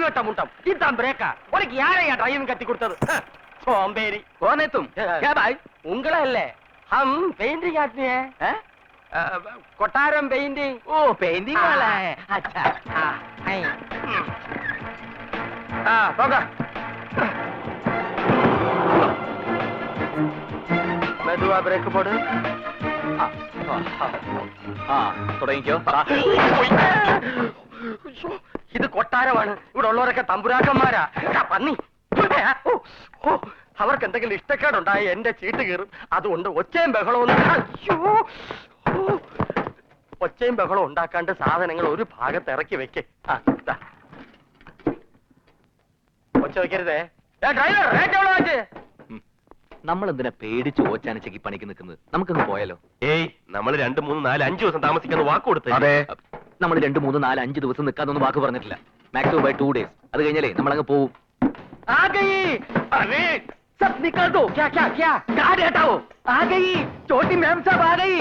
அறிவட்ட முட்டம் இதுதான் பிரேக்கா உனக்கு யாரையா டிரைவிங் கத்தி கொடுத்தது சோம்பேறி கோனே तुम क्या भाई உங்கள இல்ல हम पेंटिंग आदमी है कोटारम पेंटिंग ओ पेंटिंग वाला है अच्छा हां போங்க மெதுவா பிரேக் போடு തുടങ്ങിക്കോ ഇത് കൊട്ടാരമാണ് ഇവിടെ ഉള്ളവരൊക്കെ തമ്പുരാക്കന്മാരാ പന്നി അവർക്ക് എന്തെങ്കിലും ഇഷ്ടക്കേടുണ്ടായി എന്റെ ചീട്ട് കീറും അതുകൊണ്ട് ഒച്ചയും ബഹളവും ഒച്ചയും ബഹളവും ഉണ്ടാക്കാണ്ട് സാധനങ്ങൾ ഒരു ഭാഗത്ത് ഇറക്കി വെക്ക് ഒച്ച വെക്കരുതേ ഡ്രൈവർ റേറ്റ് എവിടെ വെച്ച് നമ്മൾ എന്തിനാ പേടിച്ച് ഓച്ചാനിച്ചക്ക് പണിക്ക് നിൽക്കുന്നത് നമുക്കൊന്ന് പോയാലോ ഏയ് നമ്മൾ 2, 3, 4, 5 ദിവസം താമസിക്കുന്ന വാക്ക് കൊടുത്തു അതെ നമ്മൾ 2, 3, 4, 5 ദിവസം നിൽക്കാന്നൊന്നും വാക്ക് പറഞ്ഞിട്ടില്ല മാക്സിമം ബൈ 2 days അത് കഴിഞ്ഞാലേ നമ്മളങ്ങ് പോവും आ गई अरे सब निकल दो क्या क्या क्या गाड़ी हटाओ आ गई छोटी मैम साहब आ गई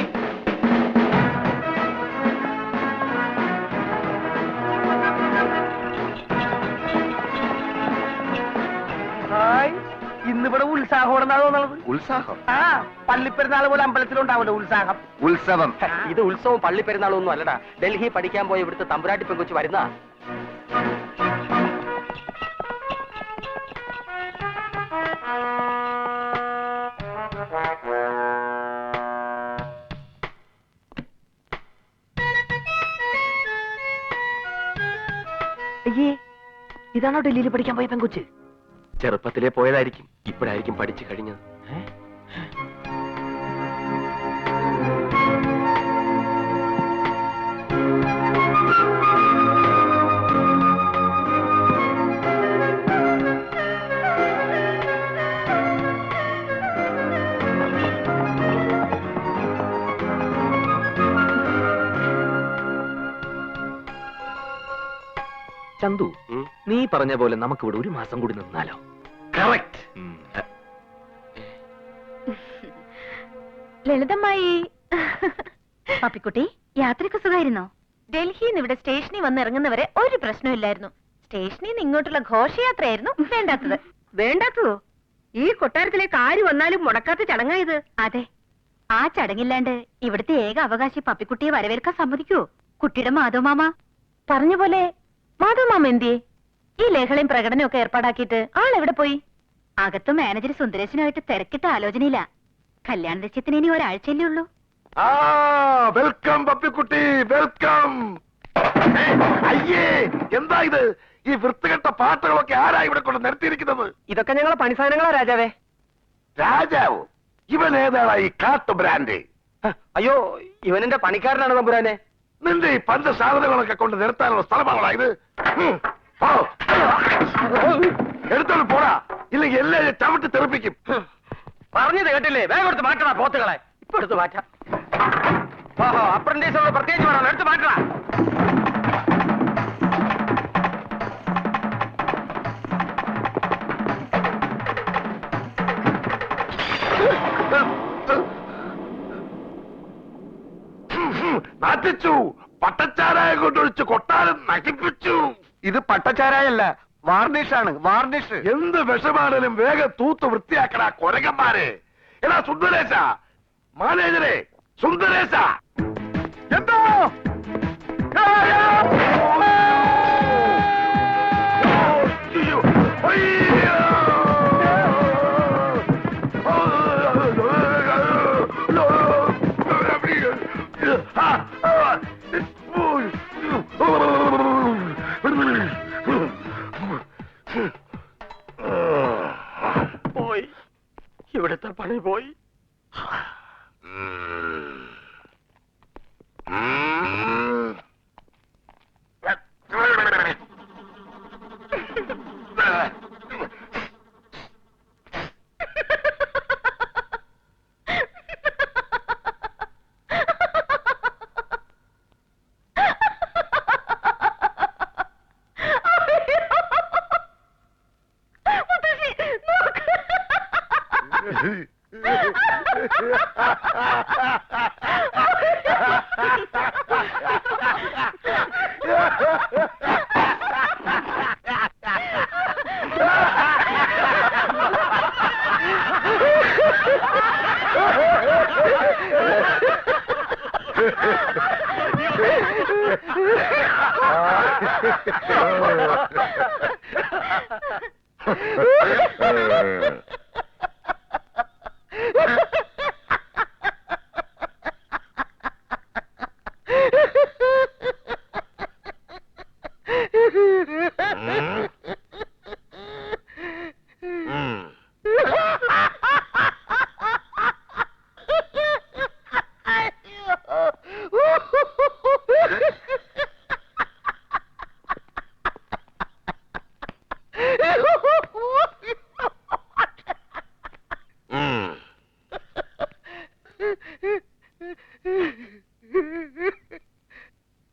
हाय ഇന്നിവിടെ ഉത്സാഹം ഉണ്ടെന്നാണോ ഉത്സാഹം ആ പള്ളിപ്പെരുന്നാൾ പോലെ അമ്പലത്തിലുണ്ടാവല്ലോ ഉത്സാഹം ഉത്സവം ഇത് ഉത്സവം പള്ളിപ്പെരുന്നാളും ഒന്നും അല്ലടാ ഡൽഹി പഠിക്കാൻ പോയ ഇവിടുത്തെ തമ്പുരാട്ടി പെങ്കൊച്ചു വരുന്ന അയ്യേ ഇതാണോ ഡൽഹിയിൽ പഠിക്കാൻ പോയ പെങ്കൊച്ച് ചെറുപ്പത്തിലേ പോയതായിരിക്കും ഇപ്പോഴായിരിക്കും പഠിച്ചു കഴിഞ്ഞത് ചന്തു നീ പറഞ്ഞ പോലെ നമുക്ക് ഇവിടെ 1 മാസം കൂടി നിന്നാലോ ലളിതമായി പപ്പിക്കുട്ടി യാത്രയ്ക്ക് സുഖമായിരുന്നോ ഡൽഹിയിൽ ഇവിടെ സ്റ്റേഷനിൽ വന്ന് ഇറങ്ങുന്നവരെ ഒരു പ്രശ്നമില്ലായിരുന്നു സ്റ്റേഷനിൽ നിന്ന് ഇങ്ങോട്ടുള്ള ഘോഷയാത്രയായിരുന്നു വേണ്ടാത്തത് വേണ്ടാത്തതോ ഈ കൊട്ടാരത്തിലേക്ക് ആര് വന്നാലും മുടക്കാത്ത ചടങ്ങായത് അതെ ആ ചടങ്ങില്ലാണ്ട് ഇവിടുത്തെ ഏക അവകാശി പപ്പിക്കുട്ടിയെ വരവേൽക്കാൻ സമ്മതിക്കുവോ കുട്ടിയുടെ മാധവമാമ പറഞ്ഞ പോലെ മാധവമാമ എന്തിയെ ഈ ലഹളയും പ്രകടനവും ഒക്കെ ഏർപ്പാടാക്കിയിട്ട് ആളെവിടെ പോയി അകത്ത് മാനേജർ സുന്ദരേശനുമായിട്ട് തിരക്കിട്ട ആലോചനയില്ല കല്യാണ നിശ്ചയത്തിന് ഇനി ഒരാഴ്ചയല്ലേ ഉള്ളൂ വെൽക്കം പപ്പിക്കുട്ടി വെൽക്കം അയ്യേ എന്താ ഇത് ഈ വൃത്തികെട്ട പാട്ടുകളൊക്കെ ആരാ ഇവിടെ കൊണ്ട് നിർത്തിയിരിക്കുന്നത് ഇതൊക്കെ ഞങ്ങളെ പണിസാധനങ്ങളാ രാജാവേ രാജാവോ ഇവൻ ഏതാണ് ഈ കാട്ടു ബ്രാൻഡ് അയ്യോ ഇവനെന്റെ പണിക്കാരനാണ് തമ്പുരാനെ നിന്റെ ഈ പഞ്ച സാധനങ്ങളൊക്കെ കൊണ്ട് നിർത്താനുള്ള സ്ഥലമാണോ ഇത് എടുത്തോണ്ട് പോടാ ഇല്ലെങ്കിൽ എല്ലാവരും ചവിട്ടി തെറിപ്പിക്കും പറഞ്ഞത് കേട്ടില്ലേ വേഗം എടുത്ത് മാറ്റണ പോത്തുകളെ ഇപ്പൊ എടുത്ത് മാറ്റാം ഓഹോ അപ്രന്റീസുകൾ പ്രത്യേകിച്ച് വേണം എടുത്ത് മാറ്റണ നാട്ടിച്ചു പട്ടച്ചാരായ കൊണ്ടൊഴിച്ച് കൊട്ടാരം നശിപ്പിച്ചു ഇത് പട്ടച്ചാരായല്ല വാർണിഷാണ് വാർണിഷ് എന്ത് വിഷമാണേലും വേഗം തൂത്ത് വൃത്തിയാക്കടാ കൊരകന്മാരെ എടാ സുന്ദരേശ മാനേജരെ സുന്ദരേശ എന്തോ പോയി ഇവിടുത്തെ പണി പോയി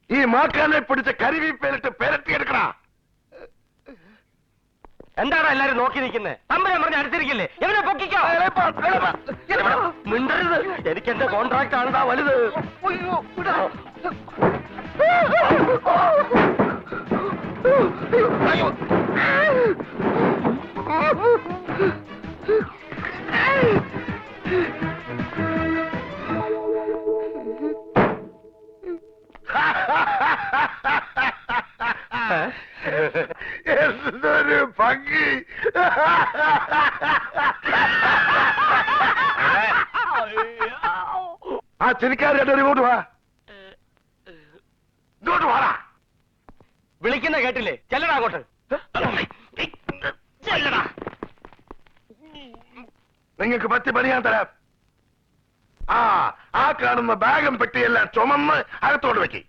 ഈ മാക്കാനെ പിടിച്ച കരിവീപ്പേലിട്ട് പെരട്ടിയെടുക്കണ. എന്താണ് എല്ലാരും നോക്കി നിൽക്കുന്നത്? തമ്പുരാൻ പറഞ്ഞ് അടുത്തിരിക്കില്ലേ? എവനെ പൊക്കിക്കോ. മിണ്ടരുത്, എനിക്ക് എന്റെ കോൺട്രാക്ട് ആണ് വലുത്. എന്തൊരു ഭംഗി. ആ ചിരിക്കാരുടെ ഇങ്ങോട്ട് വാ, ഇങ്ങോട്ട് വാടാ. വിളിക്കുന്ന കേട്ടില്ലേ? ചെല്ലടാ അങ്ങോട്ട്. ചെല്ലടാ. നിങ്ങൾക്ക് പറ്റി പണി ഞാൻ തരാം. ആ കാണുന്ന ബാഗും പെട്ടിയെല്ലാം ചുമന്ന് അകത്തോട് വെക്കി.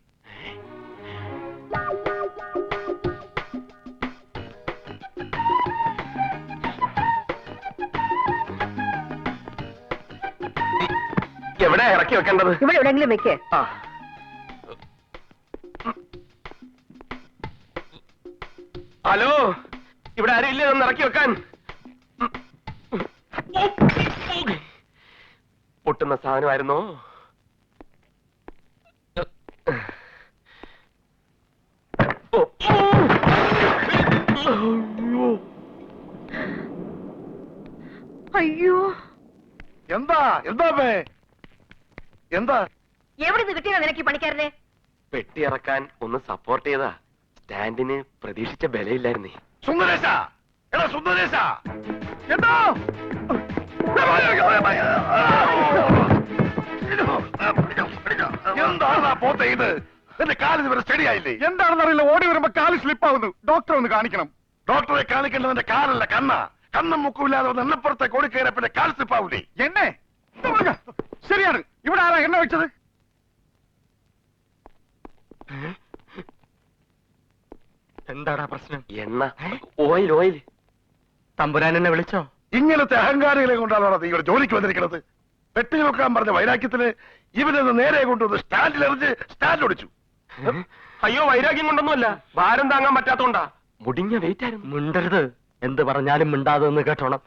എവിടെ ഇറക്കി വെക്കേണ്ടത്? ഇവിടെ എവിടെയെങ്കിലും വെക്കേ. ഹലോ, ഇവിടെ ആരും ഇല്ലേ ഒന്ന് ഇറക്കി വെക്കാൻ? പൊട്ടുന്ന സാധനമായിരുന്നോ? അയ്യോ, എന്താ എന്താ എന്താ? എവിടെ നിന്ന് കിട്ടിയതാ നിനക്ക് ഈ പണിക്കാരനെ? പെട്ടി ഇറക്കാൻ ഒന്ന് സപ്പോർട്ട് ചെയ്താ. സ്റ്റാൻഡിന് പ്രതീക്ഷിച്ച ബലയില്ലായിരുന്നേ. സുന്ദരേശ, എടാ സുന്ദരേശ, എന്താ? എന്താണ് പോത്തെ ഇത്? എന്റെ കാലിന് ഇവരെ സ്റ്റഡി ആയില്ലേ? എന്താണെന്നറിയില്ല, ഓടി വരുമ്പോ കാല് സ്ലിപ്പാവുന്നു. ഡോക്ടറെ ഒന്ന് കാണിക്കണം. ഡോക്ടറെ കാണിക്കേണ്ടത് എന്റെ കാലല്ല, കണ്ണ. കണ്ണും മുക്കുമില്ലാതെ വന്ന് എണ്ണപ്പുറത്തെ ഓടിക്കയറിയ പിന്നെ കാൽ സ്ലിപ്പാവൂലേ? എന്നെ ശരിയാണ്. ഇവിടെ ആരാ എണ്ണ വെച്ചത്? എന്താടാ പ്രശ്നം? എണ്ണ, ഓയിൽ ഓയിൽ. തമ്പുരാൻ എന്നെ വിളിച്ചോ? ഇങ്ങനത്തെ അഹങ്കാരികളെ കൊണ്ടാണോ നീ ഇവിടെ ജോലിക്ക് വന്നിരിക്കുന്നത്? പെട്ടി നോക്കാൻ പറഞ്ഞ വൈരാഗ്യത്തിന് ഇവനൊന്ന് നേരെ കൊണ്ടുവന്ന് സ്റ്റാൻഡിലെറിഞ്ഞ് സ്റ്റാൻഡ് ഒടിച്ചു. അയ്യോ, വൈരാഗ്യം കൊണ്ടൊന്നുമല്ല, ഭാരം താങ്ങാൻ പറ്റാത്തോണ്ടാ. മുടിഞ്ഞ വെയിറ്റ് ആയിരുന്നു. മിണ്ടരുത്, എന്ത് പറഞ്ഞാലും മിണ്ടാതെ എന്ന് കേട്ടോണം.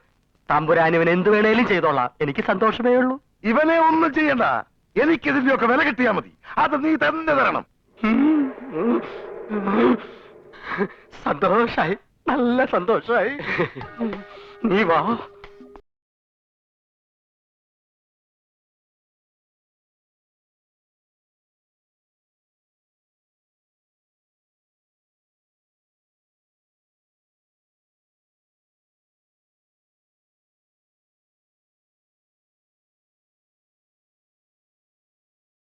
തമ്പുരാൻ ഇവൻ എന്ത് വേണേലും ചെയ്തോളാം, എനിക്ക് സന്തോഷമേ ഉള്ളൂ. ഇവനെ ഒന്നും ചെയ്യണ്ട, എനിക്കിതിന്റെയൊക്കെ വില കിട്ടിയാ മതി. അത് നീ തന്നെ തരണം. സന്തോഷായി, നല്ല സന്തോഷായി. നീ വാ.